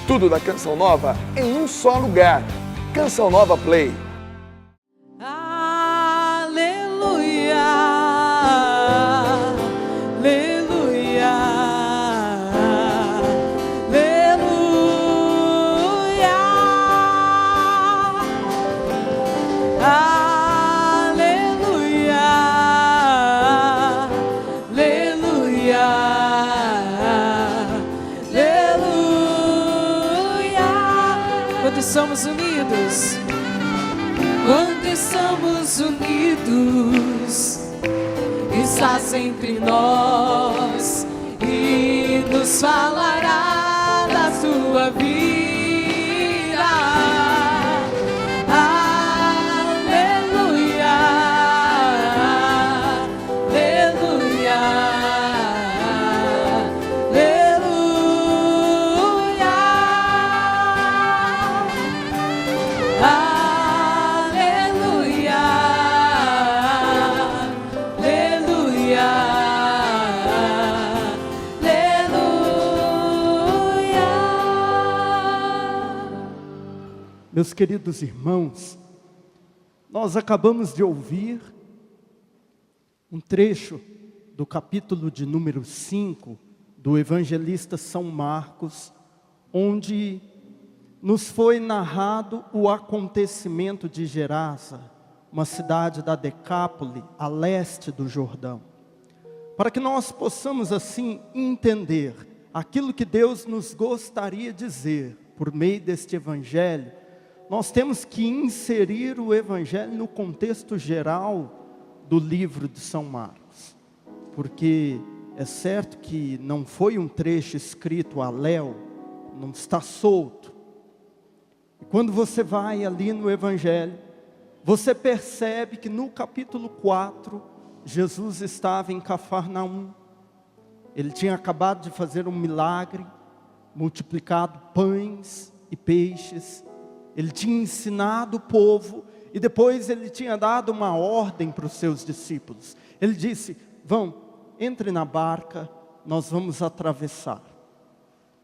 Tudo da Canção Nova em um só lugar. Canção Nova Play. Aleluia, aleluia, aleluia, aleluia, aleluia. Quando somos unidos, quando estamos unidos, estás entre nós e nos falará da sua vida. Aleluia, aleluia, aleluia. Aleluia, aleluia. Meus queridos irmãos, nós acabamos de ouvir um trecho do capítulo de número 5 do evangelista São Marcos, onde nos foi narrado o acontecimento de Gerasa, uma cidade da Decápole, a leste do Jordão. Para que nós possamos assim entender aquilo que Deus nos gostaria de dizer por meio deste evangelho, nós temos que inserir o evangelho no contexto geral do livro de São Marcos. Porque é certo que não foi um trecho escrito a léu, não está solto. E quando você vai ali no evangelho, você percebe que no capítulo 4, Jesus estava em Cafarnaum. Ele tinha acabado de fazer um milagre, multiplicado pães e peixes. Ele tinha ensinado o povo e depois ele tinha dado uma ordem para os seus discípulos. Ele disse: vão, entre na barca, nós vamos atravessar.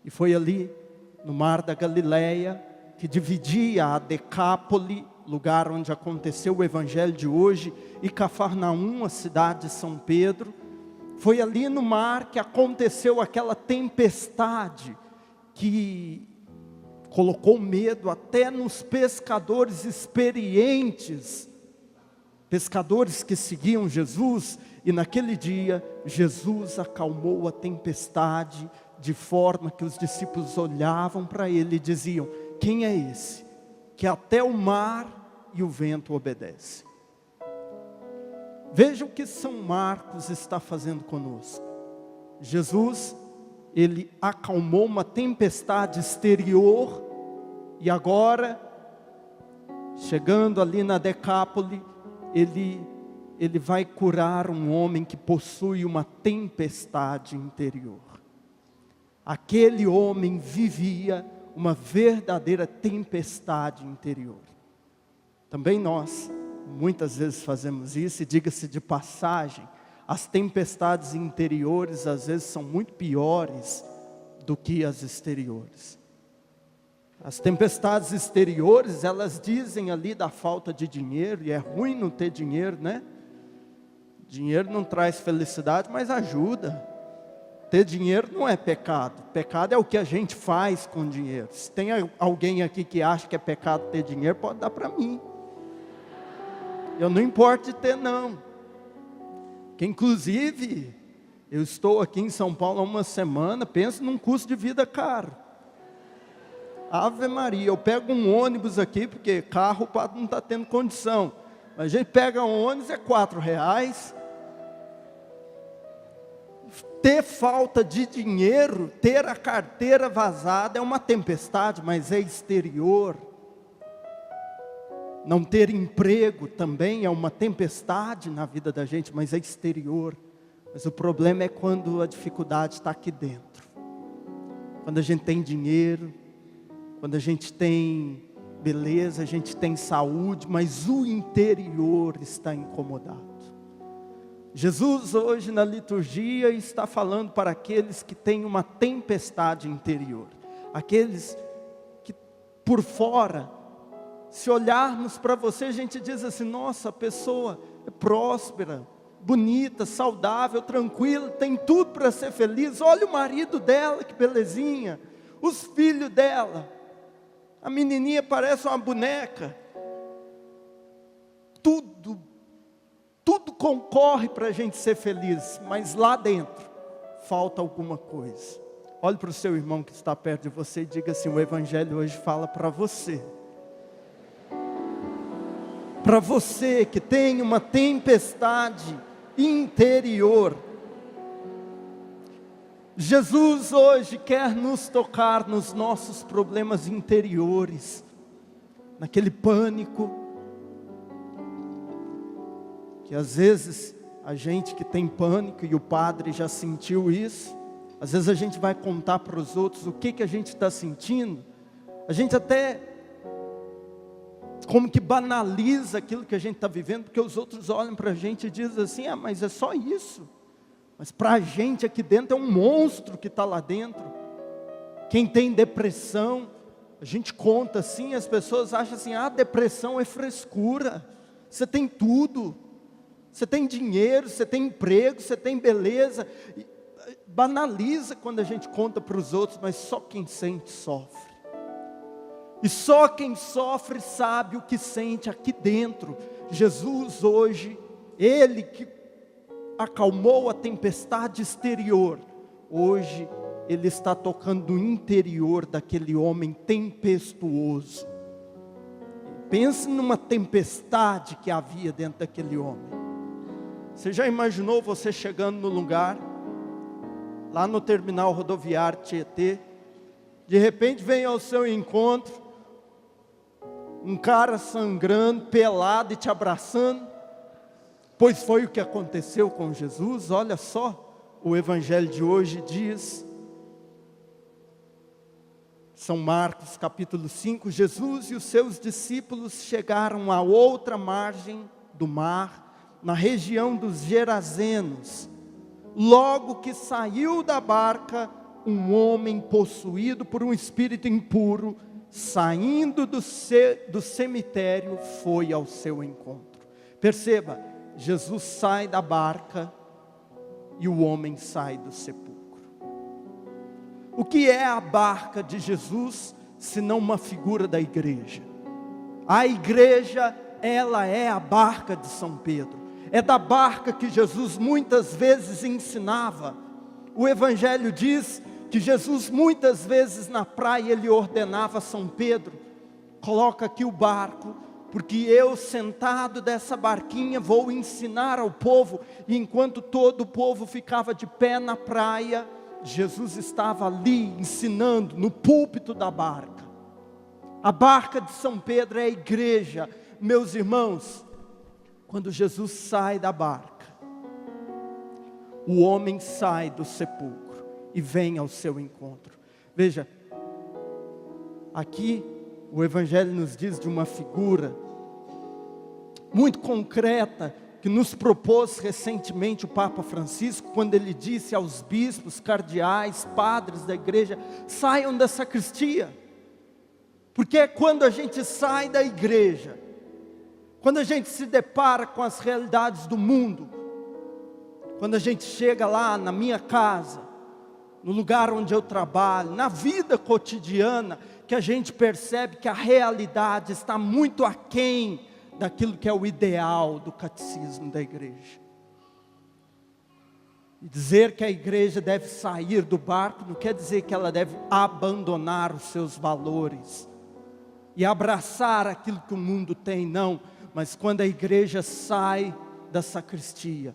E foi ali, no mar da Galileia, que dividia a Decápole, lugar onde aconteceu o evangelho de hoje, e Cafarnaum, a cidade de São Pedro. Foi ali no mar que aconteceu aquela tempestade que colocou medo até nos pescadores experientes, pescadores que seguiam Jesus. E naquele dia, Jesus acalmou a tempestade, de forma que os discípulos olhavam para ele e diziam: quem é esse, que até o mar e o vento obedecem? Veja o que São Marcos está fazendo conosco. Jesus, ele acalmou uma tempestade exterior, e agora, chegando ali na Decápole, ele vai curar um homem que possui uma tempestade interior. Aquele homem vivia uma verdadeira tempestade interior. Também nós, muitas vezes fazemos isso, e diga-se de passagem, as tempestades interiores às vezes são muito piores do que as exteriores. As tempestades exteriores, elas dizem ali da falta de dinheiro, e é ruim não ter dinheiro, né? Dinheiro não traz felicidade, mas ajuda. Ter dinheiro não é pecado. Pecado é o que a gente faz com dinheiro. Se tem alguém aqui que acha que é pecado ter dinheiro, pode dar para mim. Eu não importo de ter, não. Que inclusive, eu estou aqui em São Paulo há uma semana, penso num custo de vida caro. Ave Maria, eu pego um ônibus aqui, porque carro o padre não está tendo condição. Mas a gente pega um ônibus, é R$4. Ter falta de dinheiro, ter a carteira vazada é uma tempestade, mas é exterior. Não ter emprego também é uma tempestade na vida da gente, mas é exterior. Mas o problema é quando a dificuldade está aqui dentro. Quando a gente tem dinheiro, quando a gente tem beleza, a gente tem saúde, mas o interior está incomodado. Jesus hoje na liturgia está falando para aqueles que têm uma tempestade interior. Aqueles por fora, se olharmos para você, a gente diz assim: nossa, a pessoa é próspera, bonita, saudável, tranquila, tem tudo para ser feliz. Olha o marido dela, que belezinha. Os filhos dela, a menininha parece uma boneca. Tudo concorre para a gente ser feliz, mas lá dentro falta alguma coisa. Olhe para o seu irmão que está perto de você e diga assim: o Evangelho hoje fala para você. Para você que tem uma tempestade interior. Jesus hoje quer nos tocar nos nossos problemas interiores, naquele pânico, que às vezes a gente que tem pânico, e o padre já sentiu isso, às vezes a gente vai contar para os outros o que a gente está sentindo, a gente até como que banaliza aquilo que a gente está vivendo, porque os outros olham para a gente e dizem assim: ah, mas é só isso. Mas para a gente aqui dentro é um monstro que está lá dentro. Quem tem depressão, a gente conta assim, as pessoas acham assim: ah, depressão é frescura, você tem tudo, você tem dinheiro, você tem emprego, você tem beleza. Banaliza quando a gente conta para os outros, mas só quem sente sofre. E só quem sofre sabe o que sente aqui dentro. Jesus hoje, Ele que acalmou a tempestade exterior, hoje Ele está tocando no interior daquele homem tempestuoso. Pense numa tempestade que havia dentro daquele homem. Você já imaginou você chegando no lugar, lá no terminal rodoviário Tietê, de repente vem ao seu encontro um cara sangrando, pelado e te abraçando? Pois foi o que aconteceu com Jesus. Olha só, o Evangelho de hoje diz, São Marcos capítulo 5, Jesus e os seus discípulos chegaram à outra margem do mar, na região dos Gerazenos. Logo que saiu da barca, um homem possuído por um espírito impuro, saindo do cemitério, foi ao seu encontro. Perceba, Jesus sai da barca e o homem sai do sepulcro. O que é a barca de Jesus, senão uma figura da igreja? A igreja, ela é a barca de São Pedro. É da barca que Jesus muitas vezes ensinava. O Evangelho diz que Jesus muitas vezes na praia ele ordenava a São Pedro: coloca aqui o barco, porque eu sentado dessa barquinha vou ensinar ao povo. E enquanto todo o povo ficava de pé na praia, Jesus estava ali ensinando no púlpito da barca. A barca de São Pedro é a igreja. Meus irmãos, quando Jesus sai da barca, o homem sai do sepulcro e vem ao seu encontro. Veja, aqui o Evangelho nos diz de uma figura muito concreta, que nos propôs recentemente o Papa Francisco, quando ele disse aos bispos, cardeais, padres da igreja: saiam da sacristia. Porque é quando a gente sai da igreja, quando a gente se depara com as realidades do mundo, quando a gente chega lá na minha casa, no lugar onde eu trabalho, na vida cotidiana, que a gente percebe que a realidade está muito aquém daquilo que é o ideal do catecismo da igreja. E dizer que a igreja deve sair do barco não quer dizer que ela deve abandonar os seus valores e abraçar aquilo que o mundo tem, não. Mas quando a igreja sai da sacristia,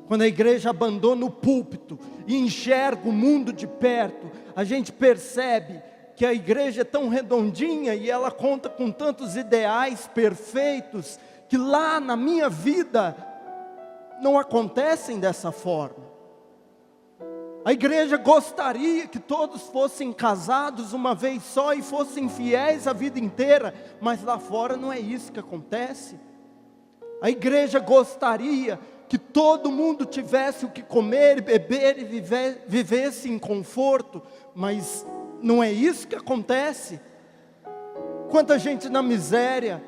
quando a igreja abandona o púlpito e enxerga o mundo de perto, a gente percebe que a igreja é tão redondinha e ela conta com tantos ideais perfeitos, que lá na minha vida não acontecem dessa forma. A igreja gostaria que todos fossem casados uma vez só e fossem fiéis a vida inteira, mas lá fora não é isso que acontece. A igreja gostaria que todo mundo tivesse o que comer e beber e vivesse em conforto, mas não é isso que acontece. quanta gente na miséria,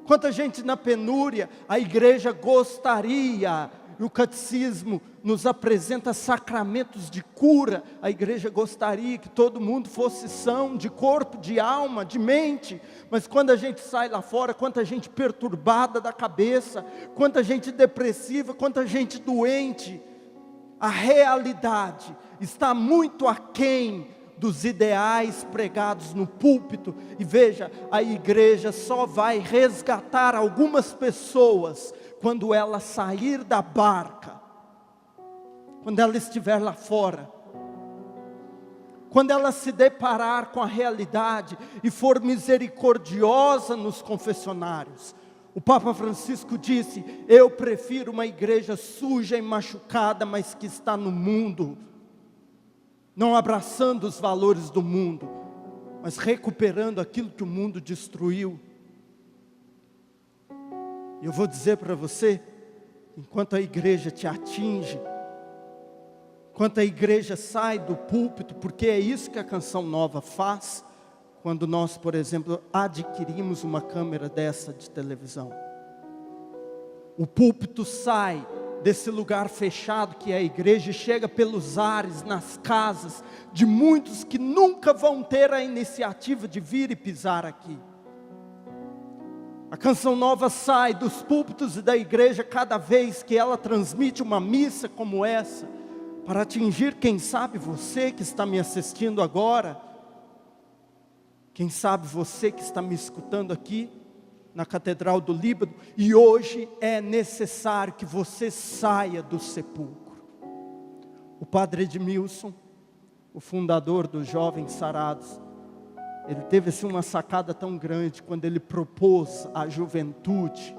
quanta gente na penúria. A igreja gostaria, e o catecismo nos apresenta sacramentos de cura. A igreja gostaria que todo mundo fosse são, de corpo, de alma, de mente. Mas quando a gente sai lá fora, quanta gente perturbada da cabeça, quanta gente depressiva, quanta gente doente. A realidade está muito aquém dos ideais pregados no púlpito. E veja, a igreja só vai resgatar algumas pessoas quando ela sair da barca, quando ela estiver lá fora, quando ela se deparar com a realidade e for misericordiosa nos confessionários. O Papa Francisco disse: eu prefiro uma igreja suja e machucada, mas que está no mundo, não abraçando os valores do mundo, mas recuperando aquilo que o mundo destruiu. E eu vou dizer para você, enquanto a igreja te atinge, enquanto a igreja sai do púlpito, porque é isso que a Canção Nova faz, quando nós, por exemplo, adquirimos uma câmera dessa de televisão. O púlpito sai desse lugar fechado que é a igreja e chega pelos ares, nas casas de muitos que nunca vão ter a iniciativa de vir e pisar aqui. A Canção Nova sai dos púlpitos e da igreja cada vez que ela transmite uma missa como essa, para atingir, quem sabe, você que está me assistindo agora, quem sabe você que está me escutando aqui na Catedral do Líbano, e hoje é necessário que você saia do sepulcro. O padre Edmilson, o fundador dos Jovens Sarados, ele teve assim uma sacada tão grande quando ele propôs à juventude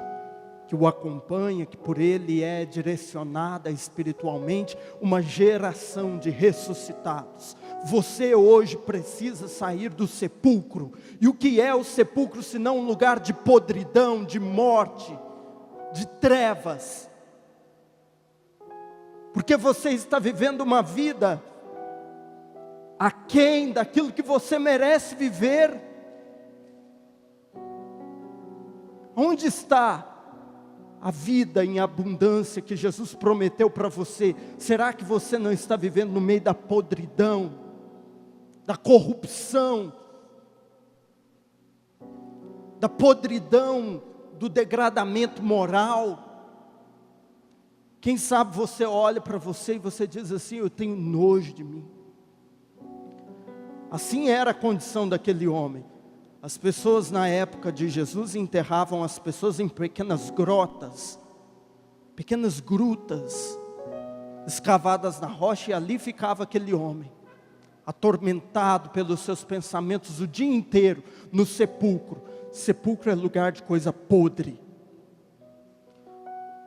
que o acompanha, que por ele é direcionada espiritualmente, uma geração de ressuscitados. Você hoje precisa sair do sepulcro. E o que é o sepulcro senão um lugar de podridão, de morte, de trevas? Porque você está vivendo uma vida aquém daquilo que você merece viver. Onde está a vida em abundância que Jesus prometeu para você? Será que você não está vivendo no meio da podridão, da corrupção, da podridão, do degradamento moral? Quem sabe você olha para você e você diz assim: eu tenho nojo de mim. Assim era a condição daquele homem. As pessoas na época de Jesus enterravam as pessoas em pequenas grotas, pequenas grutas, escavadas na rocha, e ali ficava aquele homem, atormentado pelos seus pensamentos o dia inteiro, no sepulcro. Sepulcro é lugar de coisa podre.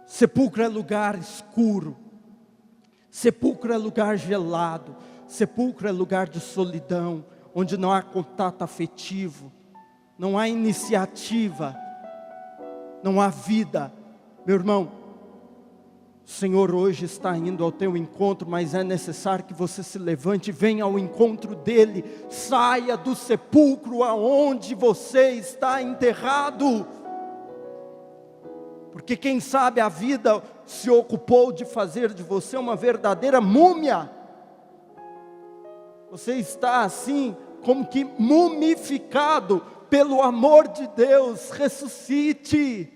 Sepulcro é lugar escuro. Sepulcro é lugar gelado. Sepulcro é lugar de solidão, onde não há contato afetivo, não há iniciativa, não há vida. Meu irmão, o Senhor hoje está indo ao teu encontro, mas é necessário que você se levante e venha ao encontro dEle. Saia do sepulcro aonde você está enterrado. Porque quem sabe a vida se ocupou de fazer de você uma verdadeira múmia. Você está assim, como que mumificado. Pelo amor de Deus, ressuscite.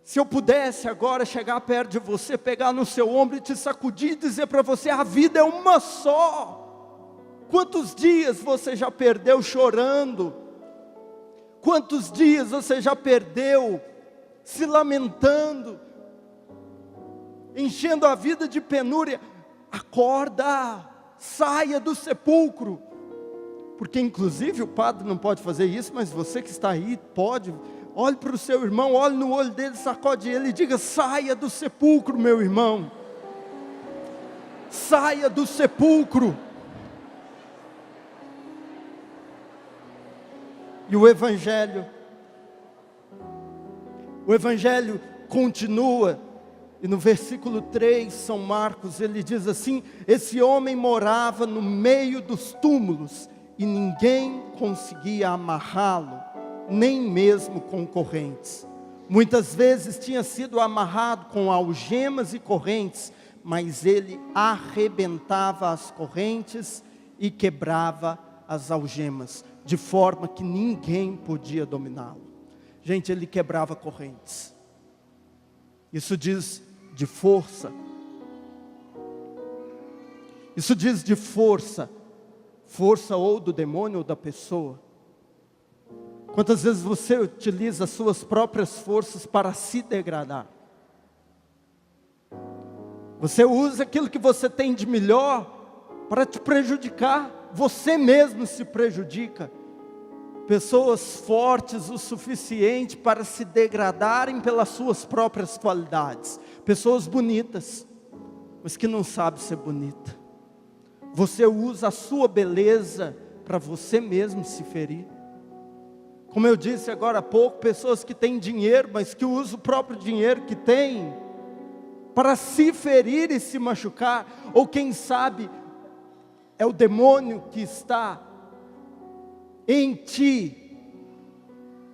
Se eu pudesse agora chegar perto de você, pegar no seu ombro e te sacudir e dizer para você: a vida é uma só. Quantos dias você já perdeu chorando? Quantos dias você já perdeu se lamentando, enchendo a vida de penúria? Acorda, saia do sepulcro. Porque inclusive o padre não pode fazer isso, mas você que está aí pode. Olhe para o seu irmão, olhe no olho dele, sacode ele e diga: saia do sepulcro, meu irmão. Saia do sepulcro. E o Evangelho continua. E no versículo 3, São Marcos, ele diz assim: esse homem morava no meio dos túmulos, e ninguém conseguia amarrá-lo, nem mesmo com correntes. Muitas vezes tinha sido amarrado com algemas e correntes, mas ele arrebentava as correntes e quebrava as algemas, de forma que ninguém podia dominá-lo. Gente, ele quebrava correntes. Isso diz de força. Isso diz de força. Força ou do demônio ou da pessoa. Quantas vezes você utiliza as suas próprias forças para se degradar? Você usa aquilo que você tem de melhor para te prejudicar. Você mesmo se prejudica. Pessoas fortes o suficiente para se degradarem pelas suas próprias qualidades. Pessoas bonitas, mas que não sabem ser bonita. Você usa a sua beleza para você mesmo se ferir. Como eu disse agora há pouco, pessoas que têm dinheiro, mas que usam o próprio dinheiro que têm para se ferir e se machucar. Ou quem sabe, é o demônio que está em ti,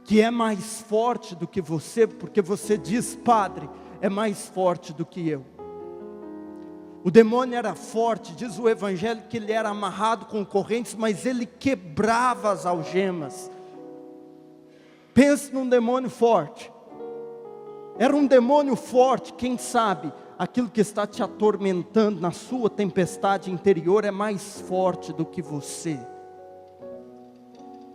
que é mais forte do que você, porque você diz, Padre, é mais forte do que eu. O demônio era forte, diz o Evangelho que ele era amarrado com correntes, mas ele quebrava as algemas. Pense num demônio forte. Era um demônio forte, quem sabe, aquilo que está te atormentando na sua tempestade interior é mais forte do que você.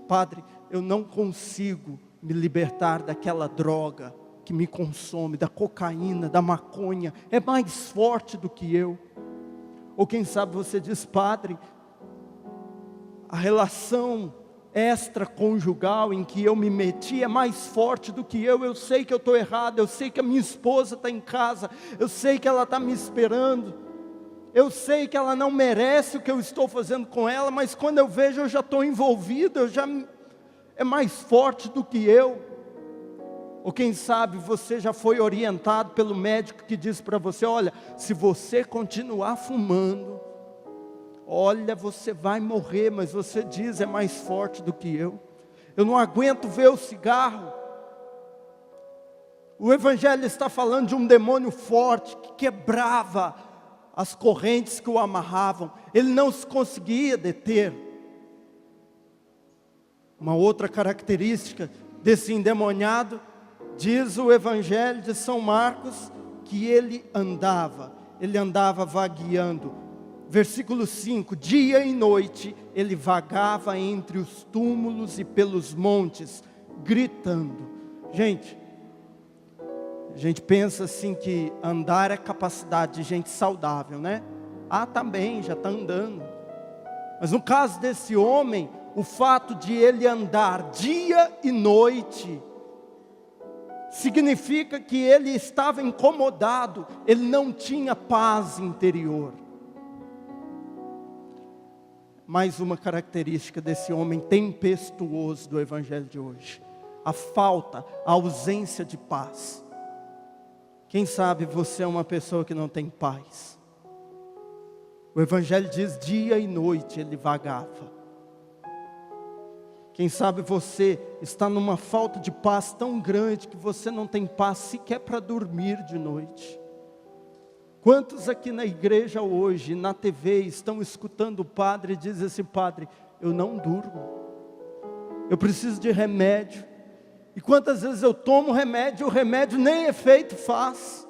Padre, eu não consigo me libertar daquela droga que me consome, da cocaína, da maconha, é mais forte do que eu. Ou quem sabe você diz, Padre, a relação extraconjugal em que eu me meti é mais forte do que eu sei que eu estou errado, eu sei que a minha esposa está em casa, eu sei que ela está me esperando, eu sei que ela não merece o que eu estou fazendo com ela, mas quando eu vejo eu já estou envolvido, é mais forte do que eu. Ou quem sabe você já foi orientado pelo médico que diz para você, olha, se você continuar fumando, olha, você vai morrer, mas você diz, é mais forte do que eu não aguento ver o cigarro. O Evangelho está falando de um demônio forte, que quebrava as correntes que o amarravam, ele não se conseguia deter. Uma outra característica desse endemoniado, diz o Evangelho de São Marcos, que ele andava vagueando. Versículo 5, dia e noite, ele vagava entre os túmulos e pelos montes, gritando. Gente, a gente pensa assim que andar é capacidade de gente saudável, né? Tá bem, já está andando. Mas no caso desse homem, o fato de ele andar dia e noite, significa que ele estava incomodado, ele não tinha paz interior. Mais uma característica desse homem tempestuoso do Evangelho de hoje, a ausência de paz. Quem sabe você é uma pessoa que não tem paz. O Evangelho diz dia e noite ele vagava. Quem sabe você está numa falta de paz tão grande que você não tem paz sequer para dormir de noite. Quantos aqui na igreja hoje, na TV, estão escutando o padre e dizem assim, Padre, eu não durmo, eu preciso de remédio. E quantas vezes eu tomo remédio, o remédio nem efeito faz.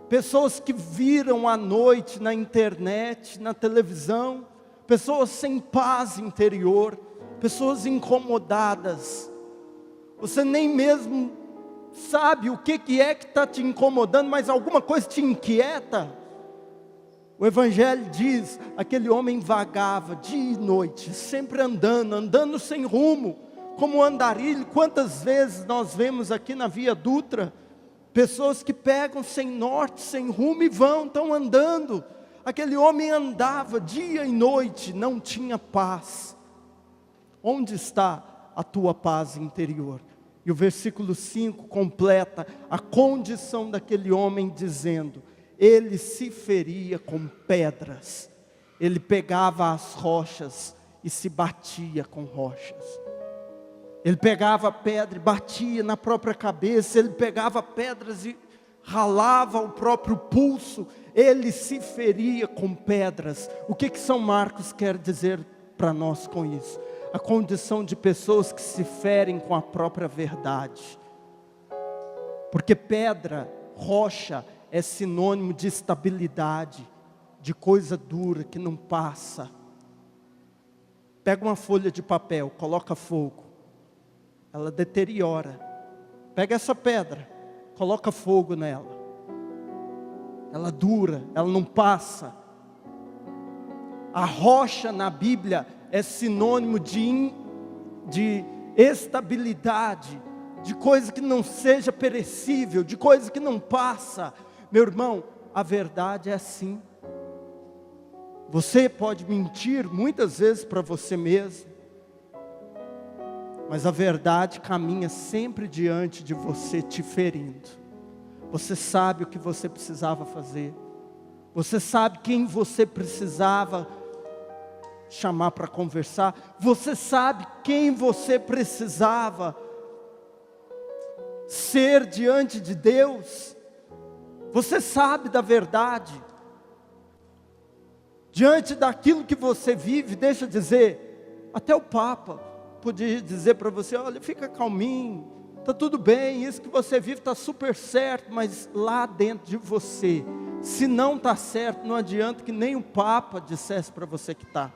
Pessoas que viram à noite na internet, na televisão, pessoas sem paz interior, pessoas incomodadas. Você nem mesmo sabe o que é que está te incomodando, mas alguma coisa te inquieta. O Evangelho diz, aquele homem vagava dia e noite, sempre andando sem rumo, como um andarilho. Quantas vezes nós vemos aqui na Via Dutra, pessoas que pegam sem norte, sem rumo e estão andando. Aquele homem andava dia e noite, não tinha paz. Onde está a tua paz interior? E o versículo 5 completa a condição daquele homem dizendo, ele se feria com pedras, ele pegava as rochas e se batia com rochas. Ele pegava a pedra e batia na própria cabeça, ele pegava pedras e ralava o próprio pulso, ele se feria com pedras. O que São Marcos quer dizer para nós com isso? A condição de pessoas que se ferem com a própria verdade. Porque pedra, rocha, é sinônimo de estabilidade, de coisa dura que não passa. Pega uma folha de papel, coloca fogo, ela deteriora. Pega essa pedra, coloca fogo nela, ela dura, ela não passa. A rocha na Bíblia é sinônimo de estabilidade, de coisa que não seja perecível, de coisa que não passa. Meu irmão, a verdade é assim. Você pode mentir muitas vezes para você mesmo, mas a verdade caminha sempre diante de você, te ferindo. Você sabe o que você precisava fazer, você sabe quem você precisava chamar para conversar, você sabe quem você precisava ser diante de Deus, você sabe da verdade. Diante daquilo que você vive, deixa eu dizer, até o Papa podia dizer para você: olha, fica calminho, está tudo bem, isso que você vive está super certo, mas lá dentro de você, se não está certo, não adianta que nem o Papa dissesse para você que está.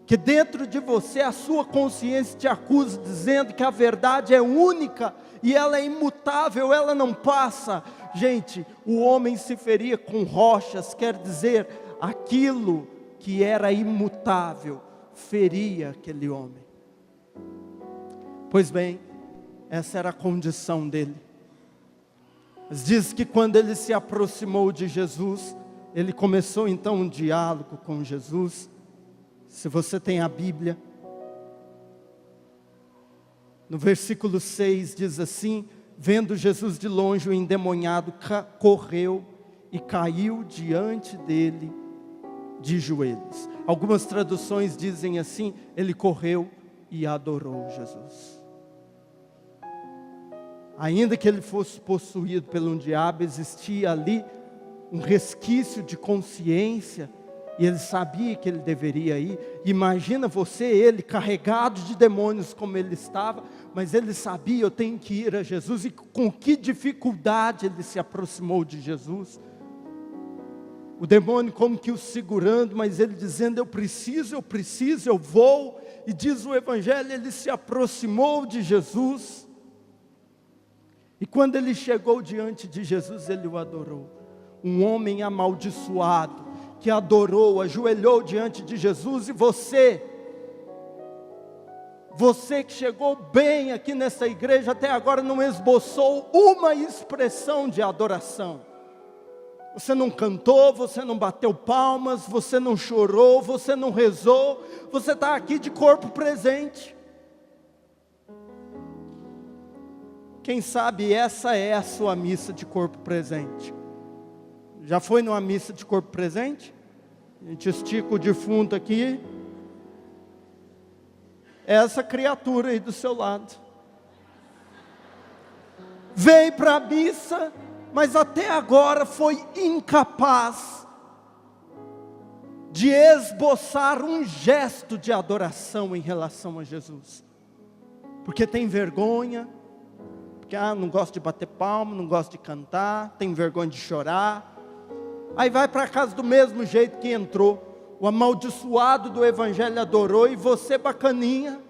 Que dentro de você a sua consciência te acusa, dizendo que a verdade é única, e ela é imutável, ela não passa. Gente, o homem se feria com rochas, quer dizer, aquilo que era imutável, feria aquele homem. Pois bem, essa era a condição dele. Mas diz que quando ele se aproximou de Jesus, ele começou então um diálogo com Jesus. Se você tem a Bíblia, no versículo 6 diz assim: vendo Jesus de longe, o endemoniado correu e caiu diante dele de joelhos. Algumas traduções dizem assim: ele correu e adorou Jesus. Ainda que ele fosse possuído pelo diabo, existia ali um resquício de consciência, e ele sabia que ele deveria ir. Imagina você, ele carregado de demônios como ele estava, mas ele sabia: eu tenho que ir a Jesus. E com que dificuldade ele se aproximou de Jesus. O demônio como que o segurando, mas ele dizendo: eu preciso, eu vou. E diz o Evangelho, ele se aproximou de Jesus. E quando ele chegou diante de Jesus, ele o adorou. Um homem amaldiçoado, que adorou, ajoelhou diante de Jesus. E você que chegou bem aqui nessa igreja, até agora não esboçou uma expressão de adoração. Você não cantou, você não bateu palmas, você não chorou, você não rezou, você está aqui de corpo presente. Quem sabe essa é a sua missa de corpo presente? Já foi numa missa de corpo presente? A gente estica o defunto aqui. Essa criatura aí do seu lado veio para a missa, mas até agora foi incapaz de esboçar um gesto de adoração em relação a Jesus. Porque tem vergonha, porque não gosta de bater palma, não gosta de cantar, tem vergonha de chorar. Aí vai para casa do mesmo jeito que entrou. O amaldiçoado do Evangelho adorou, e você, bacaninha,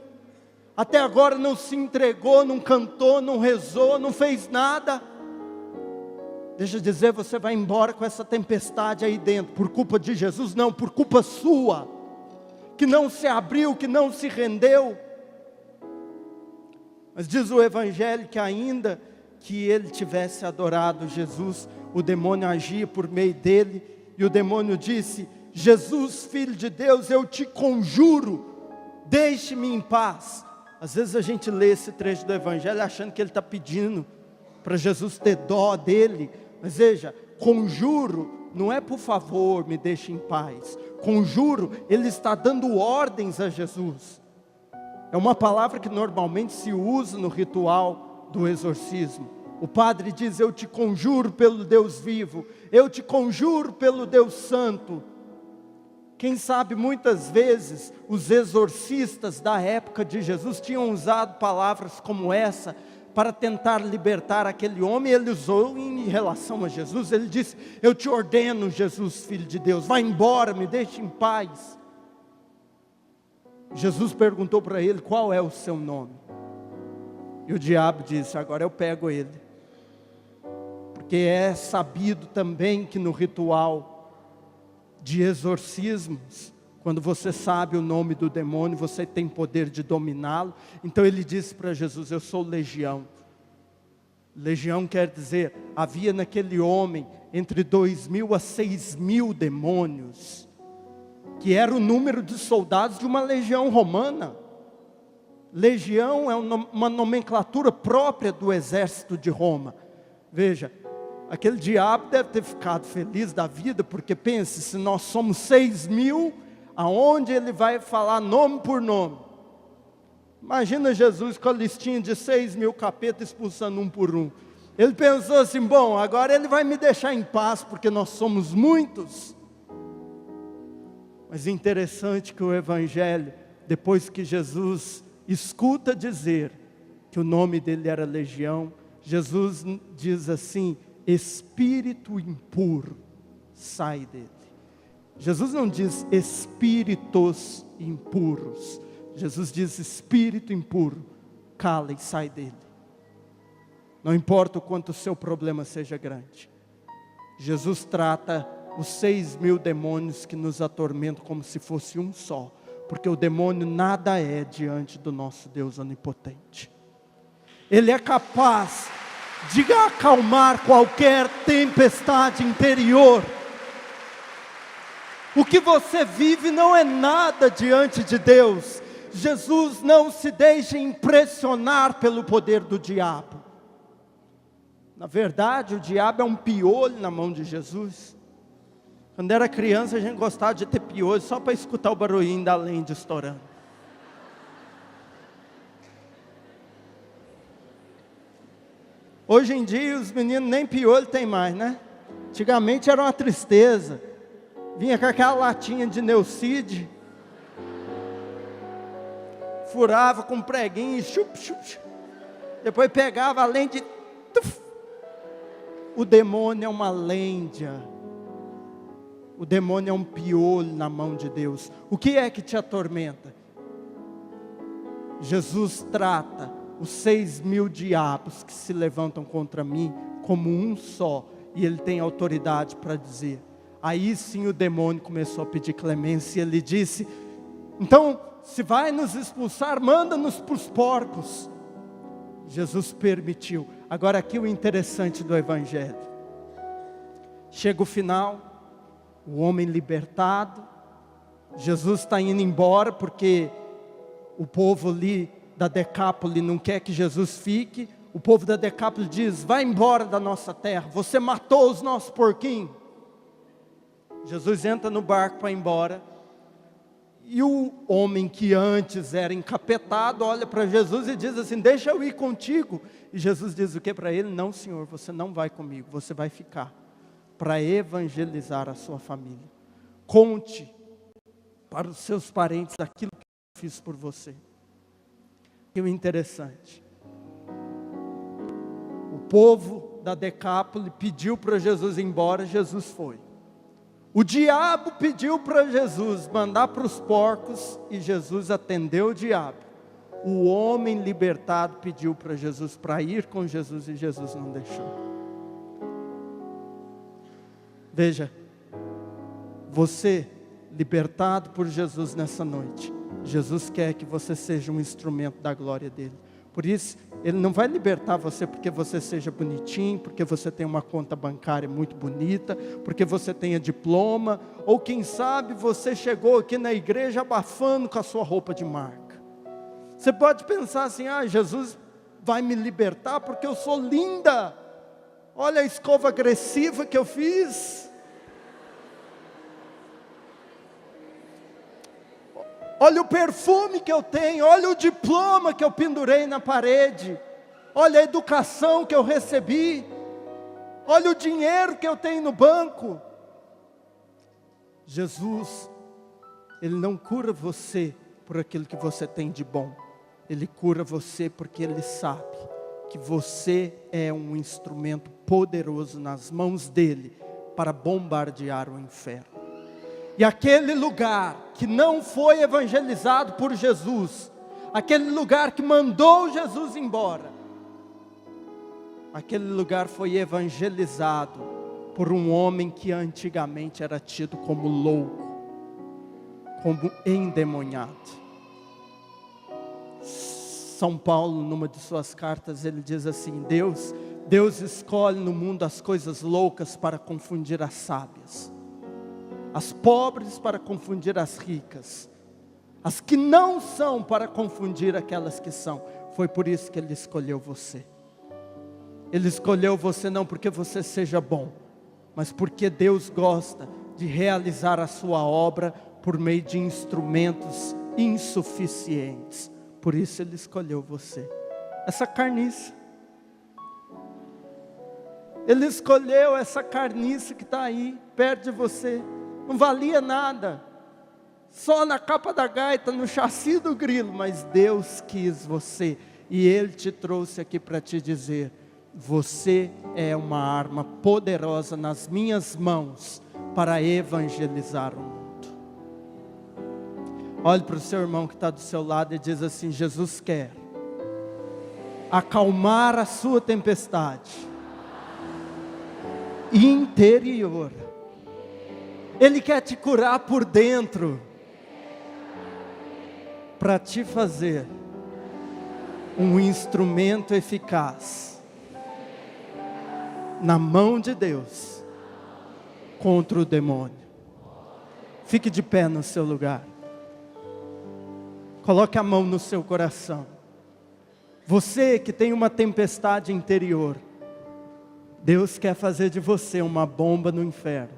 até agora não se entregou, não cantou, não rezou, não fez nada. Deixa eu dizer, você vai embora com essa tempestade aí dentro, por culpa de Jesus? Não, por culpa sua, que não se abriu, que não se rendeu. Mas diz o Evangelho que ainda que ele tivesse adorado Jesus, o demônio agia por meio dele, e o demônio disse: Jesus, Filho de Deus, eu te conjuro, deixe-me em paz. Às vezes a gente lê esse trecho do Evangelho achando que ele está pedindo para Jesus ter dó dele, mas veja, conjuro não é por favor, me deixe em paz. Conjuro, ele está dando ordens a Jesus. É uma palavra que normalmente se usa no ritual do exorcismo. O padre diz: eu te conjuro pelo Deus vivo, eu te conjuro pelo Deus santo. Quem sabe muitas vezes os exorcistas da época de Jesus tinham usado palavras como essa para tentar libertar aquele homem. Ele usou em relação a Jesus. Ele disse: eu te ordeno, Jesus, filho de Deus, vai embora, me deixe em paz. Jesus perguntou para ele: qual é o seu nome? E o diabo disse: agora eu pego ele. Porque é sabido também que no ritual de exorcismos, quando você sabe o nome do demônio, você tem poder de dominá-lo. Então ele disse para Jesus: eu sou legião. Legião quer dizer, havia naquele homem entre 2.000 a 6.000 demônios, que era o número de soldados de uma legião romana. Legião é uma nomenclatura própria do exército de Roma. Veja, aquele diabo deve ter ficado feliz da vida, porque pense, se nós somos 6.000, aonde ele vai falar nome por nome? Imagina Jesus com a listinha de 6.000 capetas expulsando um por um. Ele pensou assim: bom, agora ele vai me deixar em paz, porque nós somos muitos. Mas interessante que o Evangelho, depois que Jesus escuta dizer que o nome dele era Legião, Jesus diz assim: espírito impuro, sai dele. Jesus não diz espíritos impuros. Jesus diz espírito impuro, cala e sai dele. Não importa o quanto o seu problema seja grande. Jesus trata os 6.000 demônios que nos atormentam como se fosse um só. Porque o demônio nada é diante do nosso Deus onipotente. Ele é capaz de acalmar qualquer tempestade interior. O que você vive não é nada diante de Deus. Jesus não se deixa impressionar pelo poder do diabo. Na verdade, o diabo é um piolho na mão de Jesus. Quando era criança, a gente gostava de ter piolho só para escutar o barulhinho da lente estourando. Hoje em dia, os meninos nem piolho tem mais, né? Antigamente era uma tristeza. Vinha com aquela latinha de Neucid, furava com um preguinho e chup, chup, chup. Depois pegava a lente, tuf. O demônio é uma lêndia. O demônio é um piolho na mão de Deus. O que é que te atormenta? Jesus trata os 6.000 diabos que se levantam contra mim como um só. E ele tem autoridade para dizer. Aí sim o demônio começou a pedir clemência. Ele disse: então, se vai nos expulsar, manda-nos para os porcos. Jesus permitiu. Agora aqui o interessante do Evangelho. Chega o final. O homem libertado, Jesus está indo embora, porque o povo ali da Decápole não quer que Jesus fique. O povo da Decápole diz: vai embora da nossa terra, você matou os nossos porquinhos. Jesus entra no barco para ir embora, e o homem que antes era encapetado olha para Jesus e diz assim: deixa eu ir contigo. E Jesus diz o que para ele? Não, Senhor, você não vai comigo, você vai ficar para evangelizar a sua família. Conte para os seus parentes aquilo que eu fiz por você. E o interessante, o povo da Decápole pediu para Jesus ir embora, Jesus foi. O diabo pediu para Jesus mandar para os porcos, e Jesus atendeu o diabo. O homem libertado pediu para Jesus para ir com Jesus, e Jesus não deixou. Veja, você libertado por Jesus nessa noite, Jesus quer que você seja um instrumento da glória dele. Por isso, ele não vai libertar você porque você seja bonitinho, porque você tem uma conta bancária muito bonita, porque você tenha diploma, ou quem sabe você chegou aqui na igreja abafando com a sua roupa de marca. Você pode pensar assim: Jesus vai me libertar porque eu sou linda. Olha a escova agressiva que eu fiz. olha o perfume que eu tenho, olha o diploma que eu pendurei na parede, olha a educação que eu recebi, olha o dinheiro que eu tenho no banco. Jesus, Ele não cura você por aquilo que você tem de bom. Ele cura você porque Ele sabe que você é um instrumento poderoso nas mãos dEle para bombardear o inferno. E aquele lugar que não foi evangelizado por Jesus, aquele lugar que mandou Jesus embora, aquele lugar foi evangelizado por um homem que antigamente era tido como louco, como endemoniado. São Paulo, numa de suas cartas, ele diz assim: Deus escolhe no mundo as coisas loucas para confundir as sábias, as pobres para confundir as ricas, as que não são para confundir aquelas que são. Foi por isso que Ele escolheu você. Ele escolheu você não porque você seja bom, mas porque Deus gosta de realizar a sua obra por meio de instrumentos insuficientes. Por isso Ele escolheu você. Essa carniça. Ele escolheu essa carniça que está aí, perto de você. Não valia nada. Só na capa da gaita, no chassi do grilo. Mas Deus quis você. E Ele te trouxe aqui para te dizer: você é uma arma poderosa nas minhas mãos para evangelizar o mundo. Olhe para o seu irmão que está do seu lado e diz assim: Jesus quer acalmar a sua tempestade interior. Ele quer te curar por dentro, para te fazer um instrumento eficaz na mão de Deus contra o demônio. Fique de pé no seu lugar. Coloque a mão no seu coração. Você que tem uma tempestade interior, Deus quer fazer de você uma bomba no inferno.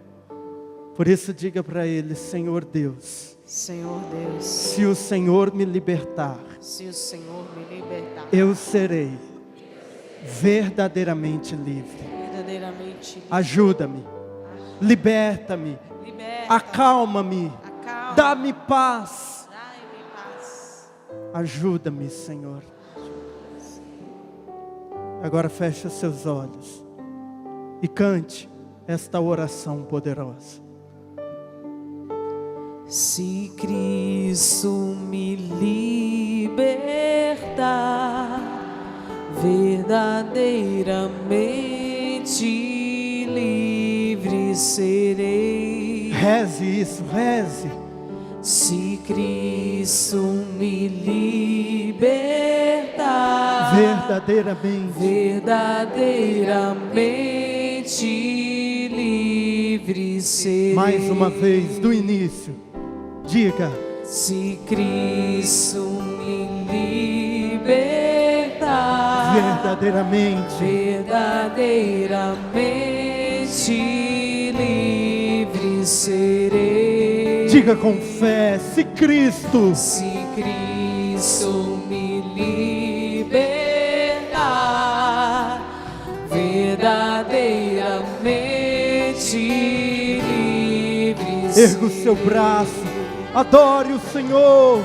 Por isso diga para Ele: Senhor Deus, Senhor Deus, se o Senhor me libertar, se o Senhor me libertar, eu serei verdadeiramente livre. verdadeiramente livre. Ajuda-me, liberta-me, Liberta, acalma-me, acalma, dá-me paz. dai-me paz. Ajuda-me, Senhor. Agora feche os seus olhos e cante esta oração poderosa. Se Cristo me libertar, verdadeiramente livre serei. Reze isso, reze. Se Cristo me libertar, verdadeiramente livre serei. Mais uma vez, do início. Diga: se Cristo me libertar, verdadeiramente livre serei. Diga com fé: se Cristo me libertar, verdadeiramente livre serei. Erga o seu braço, adore o Senhor.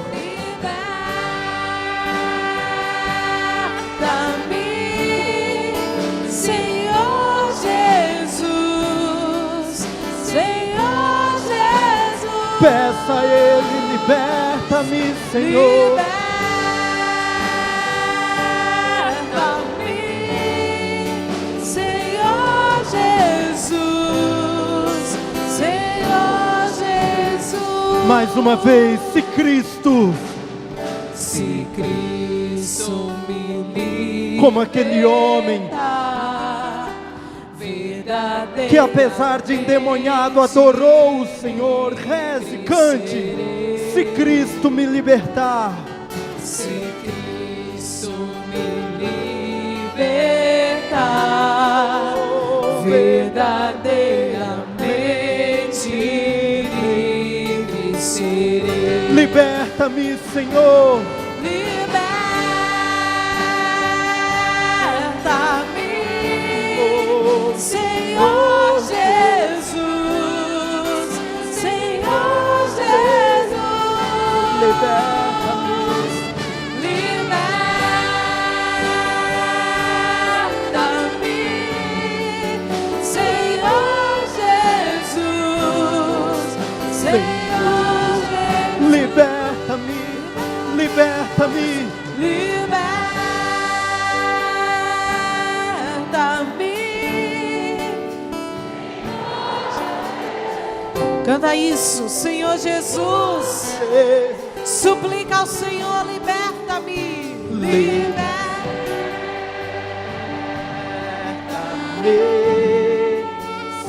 Liberta-me, Senhor Jesus, Senhor Jesus. Peça a Ele: liberta-me, Senhor. Liberta-me, Senhor Jesus, Senhor Jesus. Mais uma vez, se Cristo, se Cristo me libertar, como aquele homem que apesar de endemoniado adorou o Senhor. Reze, cante: se Cristo me libertar, se Cristo me libertar, verdadeiramente livre serei. liberta Liberta-me, Senhor. Liberta-me, Senhor Jesus, Senhor Jesus. Liberta-me. Liberta-me, Senhor Jesus, Senhor Jesus. Liberta-me. Liberta-me. Canta isso, Senhor Jesus. Suplica ao Senhor, liberta-me. Liberta-me,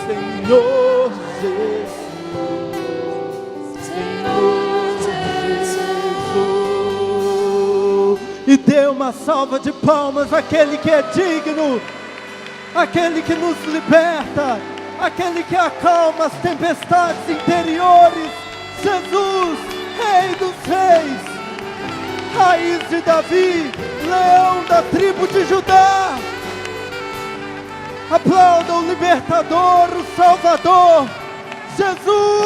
Senhor Jesus. Senhor Jesus. E dê uma salva de palmas àquele que é digno, aquele que nos liberta, aquele que acalma as tempestades interiores. Jesus, Rei dos Reis, Raiz de Davi, Leão da tribo de Judá. Aplauda o libertador, o Salvador, Jesus!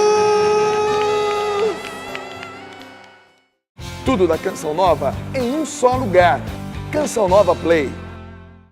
Tudo da Canção Nova em um só lugar. Canção Nova Play.